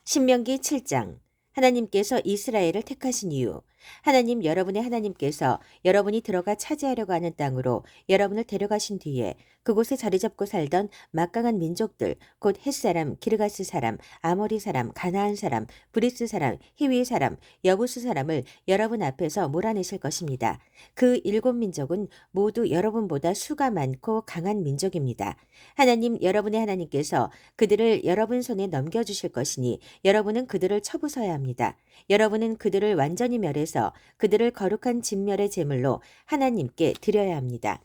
신명기 7장. 하나님께서 이스라엘을 택하신 이유. 하나님 여러분의 하나님께서 여러분이 들어가 차지하려고 하는 땅으로 여러분을 데려가신 뒤에 그곳에 자리 잡고 살던 막강한 민족들, 곧 헷사람, 기르가스 사람, 아모리 사람, 가나안 사람, 브리스 사람, 히위 사람, 여부스 사람을 여러분 앞에서 몰아내실 것입니다. 그 7민족은 모두 여러분보다 수가 많고 강한 민족입니다. 하나님 여러분의 하나님께서 그들을 여러분 손에 넘겨주실 것이니 여러분은 그들을 쳐부숴야 합니다. 여러분은 그들을 완전히 멸해서 그들을 거룩한 진멸의 제물로 하나님께 드려야 합니다.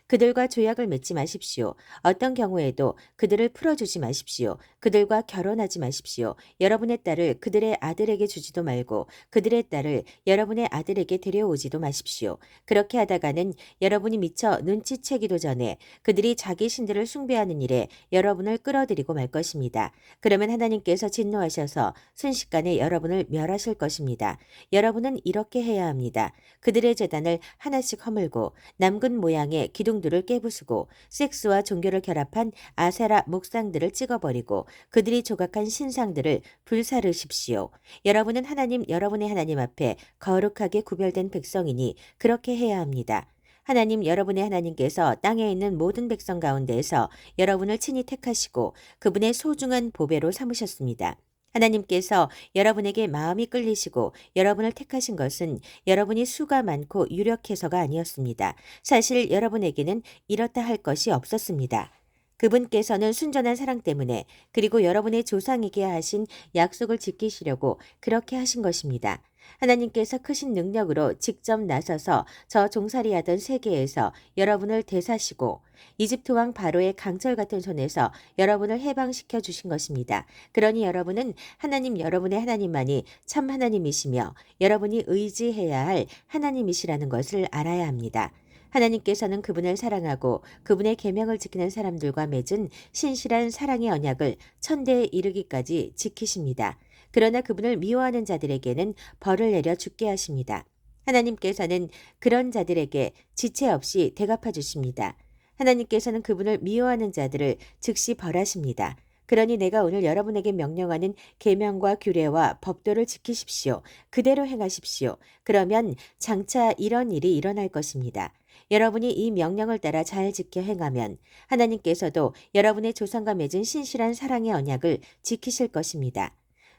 그들과 조약을 맺지 마십시오. 어떤 경우에도 그들을 풀어주지 마십시오. 그들과 결혼하지 마십시오. 여러분의 딸을 그들의 아들에게 주지도 말고 그들의 딸을 여러분의 아들에게 데려오지도 마십시오. 그렇게 하다가는 여러분이 미처 눈치채기도 전에 그들이 자기 신들을 숭배하는 일에 여러분을 끌어들이고 말 것입니다. 그러면 하나님께서 진노하셔서 순식간에 여러분을 멸하실 것입니다. 여러분은 이렇게 해야 합니다. 그들의 제단을 하나씩 허물고 남근 모양의 기둥들을 깨부수고 섹스와 종교를 결합한 아세라 목상들을 찍어버리고 그들이 조각한 신상들을 불사르십시오. 여러분은 하나님 여러분의 하나님 앞에 거룩하게 구별된 백성이니 그렇게 해야 합니다. 하나님 여러분의 하나님께서 땅에 있는 모든 백성 가운데에서 여러분을 친히 택하시고 그분의 소중한 보배로 삼으셨습니다. 하나님께서 여러분에게 마음이 끌리시고 여러분을 택하신 것은 여러분이 수가 많고 유력해서가 아니었습니다. 사실 여러분에게는 이렇다 할 것이 없었습니다. 그분께서는 순전한 사랑 때문에 그리고 여러분의 조상에게 하신 약속을 지키시려고 그렇게 하신 것입니다. 하나님께서 크신 능력으로 직접 나서서 저 종살이하던 세계에서 여러분을 대사시고 이집트 왕 바로의 강철 같은 손에서 여러분을 해방시켜 주신 것입니다. 그러니 여러분은 하나님 여러분의 하나님만이 참 하나님이시며 여러분이 의지해야 할 하나님이시라는 것을 알아야 합니다. 하나님께서는 그분을 사랑하고 그분의 계명을 지키는 사람들과 맺은 신실한 사랑의 언약을 천대에 이르기까지 지키십니다. 그러나 그분을 미워하는 자들에게는 벌을 내려 죽게 하십니다. 하나님께서는 그런 자들에게 지체 없이 대갚아 주십니다. 하나님께서는 그분을 미워하는 자들을 즉시 벌하십니다. 그러니 내가 오늘 여러분에게 명령하는 계명과 규례와 법도를 지키십시오. 그대로 행하십시오. 그러면 장차 이런 일이 일어날 것입니다. 여러분이 이 명령을 따라 잘 지켜 행하면 하나님께서도 여러분의 조상과 맺은 신실한 사랑의 언약을 지키실 것입니다.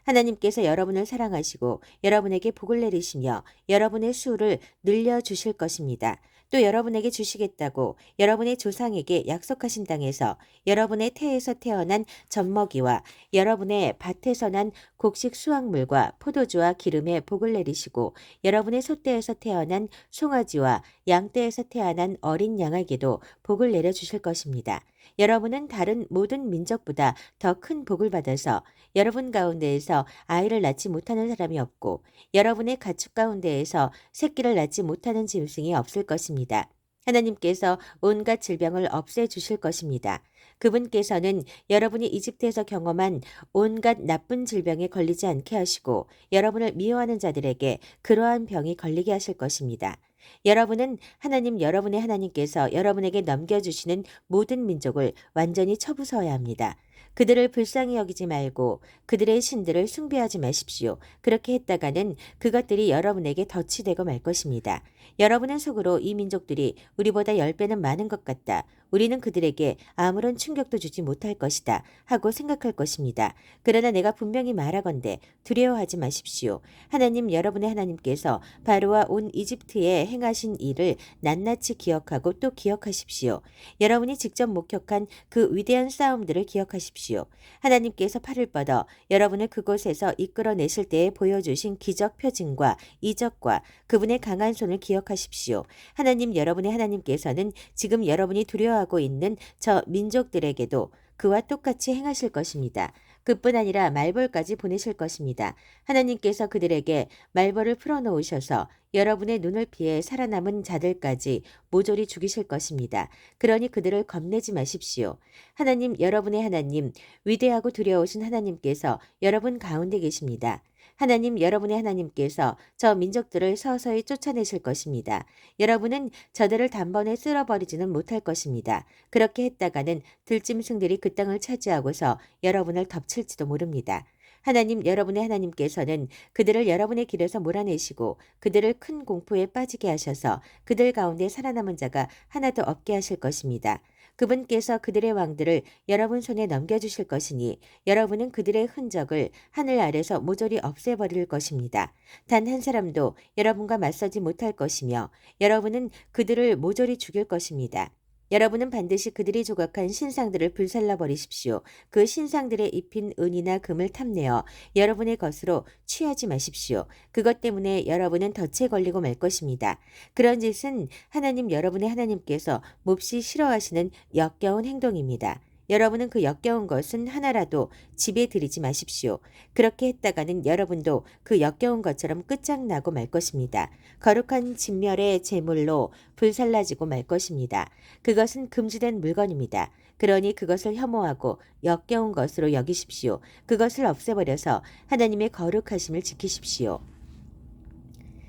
하나님께서 여러분을 사랑하시고 여러분에게 복을 내리시며 여러분의 수를 늘려주실 것입니다. 또 여러분에게 주시겠다고 여러분의 조상에게 약속하신 땅에서 여러분의 태에서 태어난 젖먹이와 여러분의 밭에서 난 곡식 수확물과 포도주와 기름에 복을 내리시고 여러분의 소떼에서 태어난 송아지와 양떼에서 태어난 어린 양에게도 복을 내려주실 것입니다. 여러분은 다른 모든 민족보다 더 큰 복을 받아서 여러분 가운데에서 아이를 낳지 못하는 사람이 없고 여러분의 가축 가운데에서 새끼를 낳지 못하는 짐승이 없을 것입니다. 하나님께서 온갖 질병을 없애주실 것입니다. 그분께서는 여러분이 이집트에서 경험한 온갖 나쁜 질병에 걸리지 않게 하시고 여러분을 미워하는 자들에게 그러한 병이 걸리게 하실 것입니다. 여러분은 하나님 여러분의 하나님께서 여러분에게 넘겨주시는 모든 민족을 완전히 쳐부숴야 합니다. 그들을 불쌍히 여기지 말고 그들의 신들을 숭배하지 마십시오. 그렇게 했다가는 그것들이 여러분에게 덫이 되고 말 것입니다. 여러분은 속으로 이 민족들이 우리보다 10배는 많은 것 같다. 우리는 그들에게 아무런 충격도 주지 못할 것이다 하고 생각할 것입니다. 그러나 내가 분명히 말하건대 두려워하지 마십시오. 하나님 여러분의 하나님께서 바로와 온 이집트에 행하신 일을 낱낱이 기억하고 또 기억하십시오. 여러분이 직접 목격한 그 위대한 싸움들을 기억하십시오. 하나님께서 팔을 뻗어 여러분을 그곳에서 이끌어내실 때에 보여주신 기적 표징과 이적과 그분의 강한 손을 기억하십시오. 하나님 여러분의 하나님께서는 지금 여러분이 두려워하고 있는 저 민족들에게도 그와 똑같이 행하실 것입니다. 그뿐 아니라 말벌까지 보내실 것입니다. 하나님께서 그들에게 말벌을 풀어놓으셔서 여러분의 눈을 피해 살아남은 자들까지 모조리 죽이실 것입니다. 그러니 그들을 겁내지 마십시오. 하나님 여러분의 하나님 위대하고 두려우신 하나님께서 여러분 가운데 계십니다. 하나님 여러분의 하나님께서 저 민족들을 서서히 쫓아내실 것입니다. 여러분은 저들을 단번에 쓸어버리지는 못할 것입니다. 그렇게 했다가는 들짐승들이 그 땅을 차지하고서 여러분을 덮칠지도 모릅니다. 하나님 여러분의 하나님께서는 그들을 여러분의 길에서 몰아내시고 그들을 큰 공포에 빠지게 하셔서 그들 가운데 살아남은 자가 하나도 없게 하실 것입니다. 그분께서 그들의 왕들을 여러분 손에 넘겨주실 것이니 여러분은 그들의 흔적을 하늘 아래서 모조리 없애버릴 것입니다. 단 한 사람도 여러분과 맞서지 못할 것이며 여러분은 그들을 모조리 죽일 것입니다. 여러분은 반드시 그들이 조각한 신상들을 불살라 버리십시오. 그 신상들에 입힌 은이나 금을 탐내어 여러분의 것으로 취하지 마십시오. 그것 때문에 여러분은 덫에 걸리고 말 것입니다. 그런 짓은 하나님 여러분의 하나님께서 몹시 싫어하시는 역겨운 행동입니다. 여러분은 그 역겨운 것은 하나라도 집에 들이지 마십시오. 그렇게 했다가는 여러분도 그 역겨운 것처럼 끝장나고 말 것입니다. 거룩한 진멸의 제물로 불살라지고 말 것입니다. 그것은 금지된 물건입니다. 그러니 그것을 혐오하고 역겨운 것으로 여기십시오. 그것을 없애버려서 하나님의 거룩하심을 지키십시오.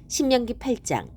신명기 8장.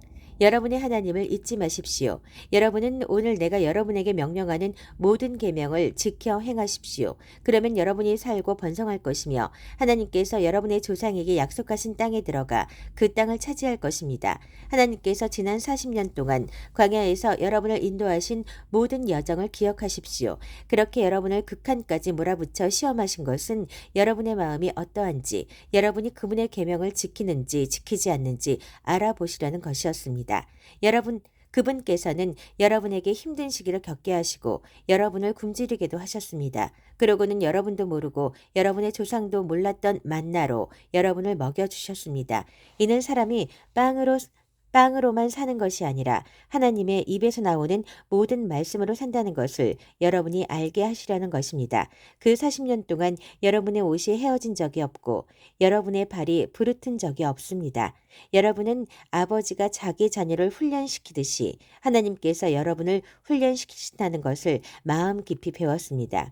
여러분의 하나님을 잊지 마십시오. 여러분은 오늘 내가 여러분에게 명령하는 모든 계명을 지켜 행하십시오. 그러면 여러분이 살고 번성할 것이며 하나님께서 여러분의 조상에게 약속하신 땅에 들어가 그 땅을 차지할 것입니다. 하나님께서 지난 40년 동안 광야에서 여러분을 인도하신 모든 여정을 기억하십시오. 그렇게 여러분을 극한까지 몰아붙여 시험하신 것은 여러분의 마음이 어떠한지, 여러분이 그분의 계명을 지키는지 지키지 않는지 알아보시려는 것이었습니다. 그분께서는 여러분에게 힘든 시기를 겪게 하시고 여러분을 굶주리게도 하셨습니다. 그러고는 여러분도 모르고 여러분의 조상도 몰랐던 만나로 여러분을 먹여주셨습니다. 이는 사람이 빵으로만 사는 것이 아니라 하나님의 입에서 나오는 모든 말씀으로 산다는 것을 여러분이 알게 하시려는 것입니다. 그 40년 동안 여러분의 옷이 헤어진 적이 없고 여러분의 발이 부르튼 적이 없습니다. 여러분은 아버지가 자기 자녀를 훈련시키듯이 하나님께서 여러분을 훈련시키신다는 것을 마음 깊이 배웠습니다.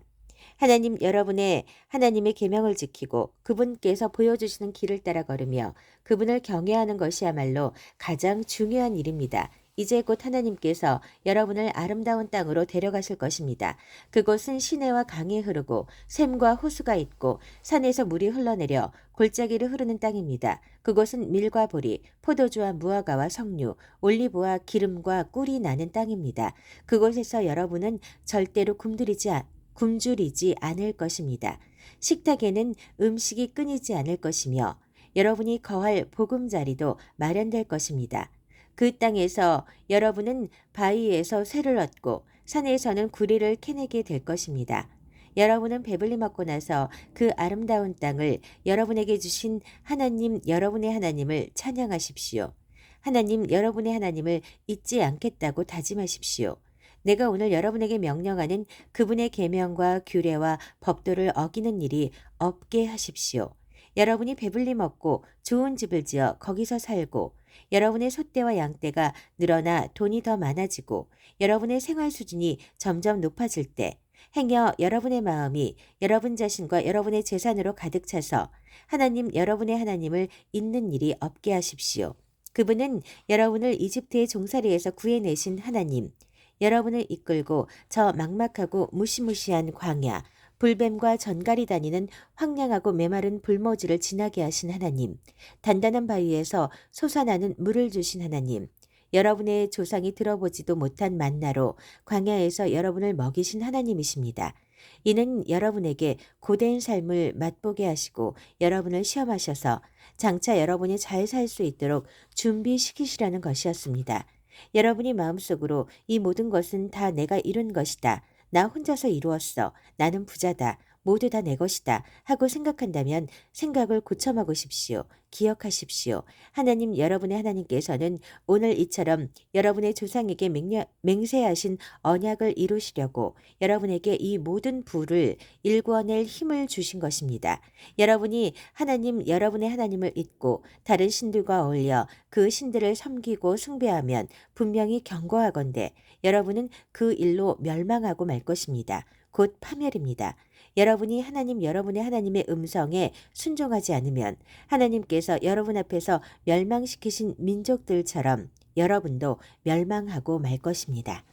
하나님의 계명을 지키고 그분께서 보여주시는 길을 따라 걸으며 그분을 경외하는 것이야말로 가장 중요한 일입니다. 이제 곧 하나님께서 여러분을 아름다운 땅으로 데려가실 것입니다. 그곳은 시내와 강이 흐르고 샘과 호수가 있고 산에서 물이 흘러내려 골짜기를 흐르는 땅입니다. 그곳은 밀과 보리, 포도주와 무화과와 석류, 올리브와 기름과 꿀이 나는 땅입니다. 그곳에서 여러분은 절대로 굶주리지 않을 것입니다. 식탁에는 음식이 끊이지 않을 것이며 여러분이 거할 보금자리도 마련될 것입니다. 그 땅에서 여러분은 바위에서 쇠를 얻고 산에서는 구리를 캐내게 될 것입니다. 여러분은 배불리 먹고 나서 그 아름다운 땅을 여러분에게 주신 하나님 여러분의 하나님을 찬양하십시오. 하나님 여러분의 하나님을 잊지 않겠다고 다짐하십시오. 내가 오늘 여러분에게 명령하는 그분의 계명과 규례와 법도를 어기는 일이 없게 하십시오. 여러분이 배불리 먹고 좋은 집을 지어 거기서 살고 여러분의 소떼와 양떼가 늘어나 돈이 더 많아지고 여러분의 생활 수준이 점점 높아질 때 행여 여러분의 마음이 여러분 자신과 여러분의 재산으로 가득 차서 하나님 여러분의 하나님을 잊는 일이 없게 하십시오. 그분은 여러분을 이집트의 종살이에서 구해내신 하나님, 여러분을 이끌고 저 막막하고 무시무시한 광야, 불뱀과 전갈이 다니는 황량하고 메마른 불모지를 지나게 하신 하나님, 단단한 바위에서 솟아나는 물을 주신 하나님, 여러분의 조상이 들어보지도 못한 만나로 광야에서 여러분을 먹이신 하나님이십니다. 이는 여러분에게 고된 삶을 맛보게 하시고 여러분을 시험하셔서 장차 여러분이 잘 살 수 있도록 준비시키시라는 것이었습니다. 여러분이 마음속으로 이 모든 것은 다 내가 이룬 것이다. 나 혼자서 이루었어. 나는 부자다. 모두 다 내 것이다. 하고 생각한다면 생각을 고쳐먹으십시오. 기억하십시오. 하나님 여러분의 하나님께서는 오늘 이처럼 여러분의 조상에게 맹세하신 언약을 이루시려고 여러분에게 이 모든 부를 일궈낼 힘을 주신 것입니다. 여러분이 여러분의 하나님을 잊고 다른 신들과 어울려 그 신들을 섬기고 숭배하면 분명히 경고하건대 여러분은 그 일로 멸망하고 말 것입니다. 곧 파멸입니다. 여러분이 여러분의 하나님의 음성에 순종하지 않으면 하나님께서 여러분 앞에서 멸망시키신 민족들처럼 여러분도 멸망하고 말 것입니다.